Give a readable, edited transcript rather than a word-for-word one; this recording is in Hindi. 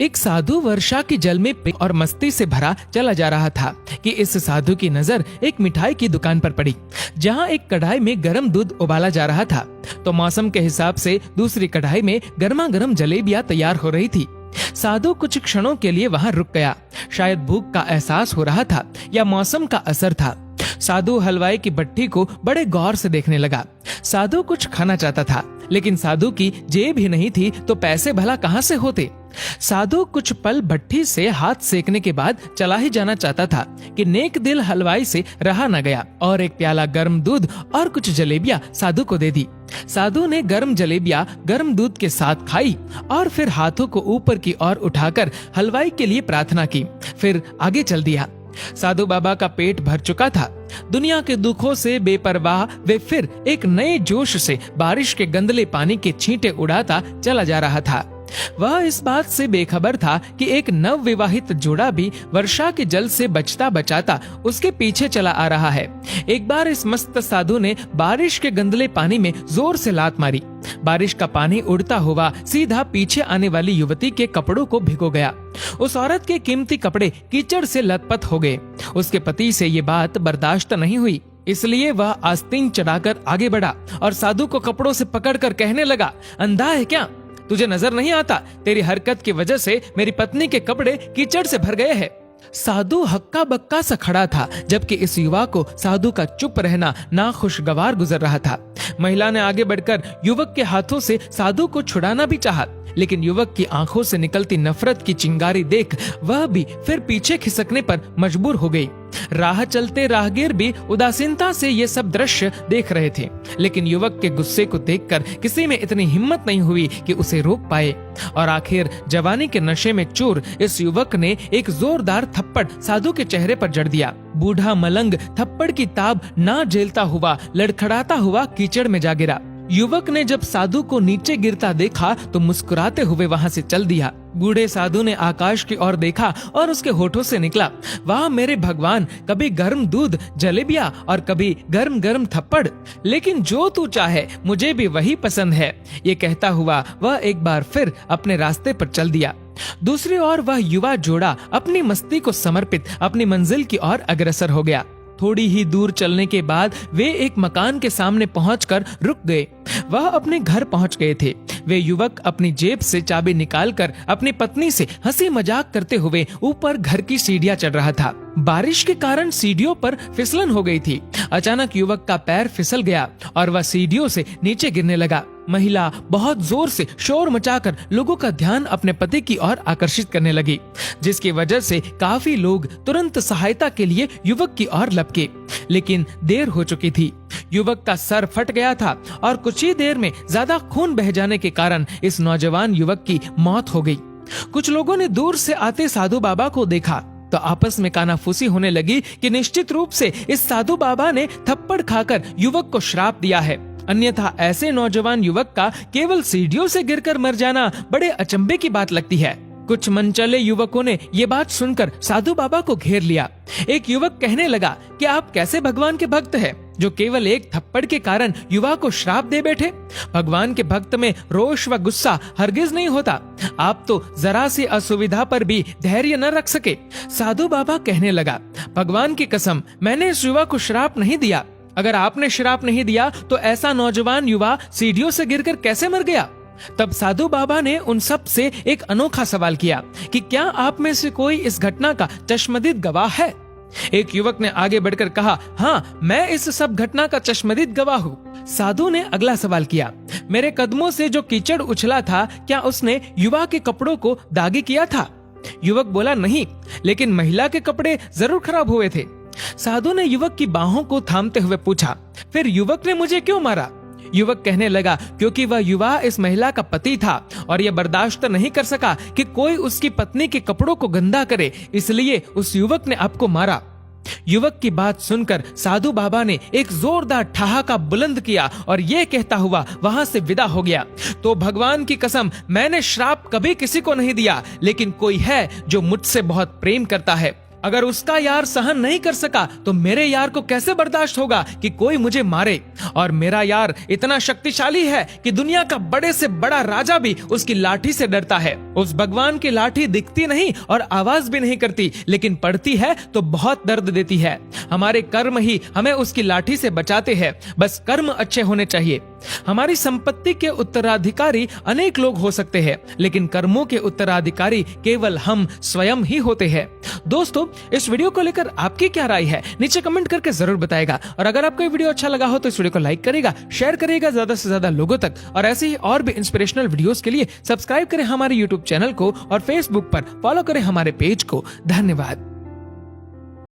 एक साधु वर्षा के जल में और मस्ती से भरा चला जा रहा था कि इस साधु की नजर एक मिठाई की दुकान पर पड़ी, जहां एक कढ़ाई में गर्म दूध उबाला जा रहा था। तो मौसम के हिसाब से दूसरी कढ़ाई में गर्मा गर्म जलेबियां तैयार हो रही थी। साधु कुछ क्षणों के लिए वहां रुक गया। शायद भूख का एहसास हो रहा था या मौसम का असर था। साधु हलवाई की भट्टी को बड़े गौर से देखने लगा। साधु कुछ खाना चाहता था, लेकिन साधु की जेब ही नहीं थी तो पैसे भला कहां से होते। साधु कुछ पल भट्टी से हाथ सेकने के बाद चला ही जाना चाहता था कि नेक दिल हलवाई से रहा न गया और एक प्याला गर्म दूध और कुछ जलेबियां साधु को दे दी। साधु ने गर्म जलेबियां गर्म दूध के साथ खाई और फिर हाथों को ऊपर की ओर उठाकर हलवाई के लिए प्रार्थना की, फिर आगे चल दिया। साधु बाबा का पेट भर चुका था। दुनिया के दुखों से बेपरवाह वे फिर एक नए जोश से बारिश के गंदले पानी के छींटे उड़ाता चला जा रहा था। वह इस बात से बेखबर था कि एक नव विवाहित जोड़ा भी वर्षा के जल से बचता बचाता उसके पीछे चला आ रहा है। एक बार इस मस्त साधु ने बारिश के गंदले पानी में जोर से लात मारी। बारिश का पानी उड़ता हुआ सीधा पीछे आने वाली युवती के कपड़ों को भिगो गया। उस औरत के कीमती कपड़े कीचड़ से लथपथ हो गए। उसके पति से ये बात बर्दाश्त नहीं हुई, इसलिए वह आस्तीन चढ़ाकर आगे बढ़ा और साधु को कपड़ों से पकड़कर कहने लगा, अंधा है क्या? तुझे नजर नहीं आता? तेरी हरकत की वजह से मेरी पत्नी के कपड़े कीचड़ से भर गए हैं। साधु हक्का बक्का सा खड़ा था, जबकि इस युवा को साधु का चुप रहना नाखुशगवार गुजर रहा था। महिला ने आगे बढ़कर युवक के हाथों से साधु को छुड़ाना भी चाहा, लेकिन युवक की आंखों से निकलती नफरत की चिंगारी देख वह भी फिर पीछे खिसकने पर मजबूर हो गई। राह चलते राहगीर भी उदासीनता से ये सब दृश्य देख रहे थे, लेकिन युवक के गुस्से को देखकर किसी में इतनी हिम्मत नहीं हुई कि उसे रोक पाए। और आखिर जवानी के नशे में चूर इस युवक ने एक जोरदार थप्पड़ साधु के चेहरे पर जड़ दिया। बूढ़ा मलंग थप्पड़ की ताब ना झेलता हुआ लड़खड़ाता हुआ कीचड़ में जा गिरा। युवक ने जब साधु को नीचे गिरता देखा तो मुस्कुराते हुए वहां से चल दिया। बूढ़े साधु ने आकाश की ओर देखा और उसके होठों से निकला, वाह मेरे भगवान, कभी गर्म दूध जलेबियां और कभी गर्म गर्म थप्पड़, लेकिन जो तू चाहे मुझे भी वही पसंद है। ये कहता हुआ वह एक बार फिर अपने रास्ते पर चल दिया। दूसरी ओर वह युवा जोड़ा अपनी मस्ती को समर्पित अपनी मंजिल की ओर अग्रसर हो गया। थोड़ी ही दूर चलने के बाद वे एक मकान के सामने पहुंचकर रुक गए। वह अपने घर पहुंच गए थे। वे युवक अपनी जेब से चाबी निकालकर अपनी पत्नी से हंसी मजाक करते हुए ऊपर घर की सीढ़ियां चढ़ रहा था। बारिश के कारण सीढ़ियों पर फिसलन हो गई थी। अचानक युवक का पैर फिसल गया और वह सीढ़ियों से नीचे गिरने लगा। महिला बहुत जोर से शोर मचाकर लोगों का ध्यान अपने पति की ओर आकर्षित करने लगी, जिसकी वजह से काफी लोग तुरंत सहायता के लिए युवक की ओर लपके, लेकिन देर हो चुकी थी। युवक का सर फट गया था और कुछ ही देर में ज्यादा खून बह जाने के कारण इस नौजवान युवक की मौत हो गई। कुछ लोगों ने दूर से आते साधु बाबा को देखा तो आपस में कानाफूसी होने लगी कि निश्चित रूप से इस साधु बाबा ने थप्पड़ खाकर युवक को श्राप दिया है, अन्यथा ऐसे नौजवान युवक का केवल सीढ़ियों से गिरकर मर जाना बड़े अचंभे की बात लगती है। कुछ मनचले युवकों ने ये बात सुनकर साधु बाबा को घेर लिया। एक युवक कहने लगा कि आप कैसे भगवान के भक्त हैं, जो केवल एक थप्पड़ के कारण युवा को श्राप दे बैठे। भगवान के भक्त में रोष व गुस्सा हरगिज नहीं होता। आप तो जरा सी असुविधा पर भी धैर्य न रख सके। साधु बाबा कहने लगा, भगवान की कसम, मैंने इस युवा को श्राप नहीं दिया। अगर आपने श्राप नहीं दिया तो ऐसा नौजवान युवा सीढ़ियों से गिरकर कैसे मर गया? तब साधु बाबा ने उन सब से एक अनोखा सवाल किया कि क्या आप में से कोई इस घटना का चश्मदीद गवाह है? एक युवक ने आगे बढ़कर कहा, हाँ, मैं इस सब घटना का चश्मदीद गवाह हूँ। साधु ने अगला सवाल किया, मेरे कदमों से जो कीचड़ उछला था, क्या उसने युवा के कपड़ों को दागी किया था? युवक बोला, नहीं, लेकिन महिला के कपड़े जरूर खराब हुए थे। साधु ने युवक की बाहों को थामते हुए पूछा, फिर युवक ने मुझे क्यों मारा? युवक कहने लगा, क्योंकि वह युवा इस महिला का पति था और यह बर्दाश्त नहीं कर सका कि कोई उसकी पत्नी के कपड़ों को गंदा करे, इसलिए उस युवक ने आपको मारा। युवक की बात सुनकर साधु बाबा ने एक जोरदार ठहाका बुलंद किया और ये कहता हुआ वहां से विदा हो गया, तो भगवान की कसम, मैंने श्राप कभी किसी को नहीं दिया, लेकिन कोई है जो मुझसे बहुत प्रेम करता है। अगर उसका यार सहन नहीं कर सका तो मेरे यार को कैसे बर्दाश्त होगा कि कोई मुझे मारे। और मेरा यार इतना शक्तिशाली है कि दुनिया का बड़े से बड़ा राजा भी उसकी लाठी से डरता है। उस भगवान की लाठी दिखती नहीं और आवाज भी नहीं करती, लेकिन पड़ती है तो बहुत दर्द देती है। हमारे कर्म ही हमें उसकी लाठी से बचाते हैं, बस कर्म अच्छे होने चाहिए। हमारी संपत्ति के उत्तराधिकारी अनेक लोग हो सकते हैं, लेकिन कर्मों के उत्तराधिकारी केवल हम स्वयं ही होते हैं। दोस्तों, इस वीडियो को लेकर आपकी क्या राय है नीचे कमेंट करके जरूर बताएगा। और अगर आपको ये वीडियो अच्छा लगा हो तो इस वीडियो को लाइक करेगा, शेयर करेगा ज्यादा से ज्यादा लोगों तक। और ऐसे ही और भी इंस्पिरेशनल वीडियोस के लिए सब्सक्राइब करें हमारे यूट्यूब चैनल को और फेसबुक पर फॉलो करें हमारे पेज को। धन्यवाद।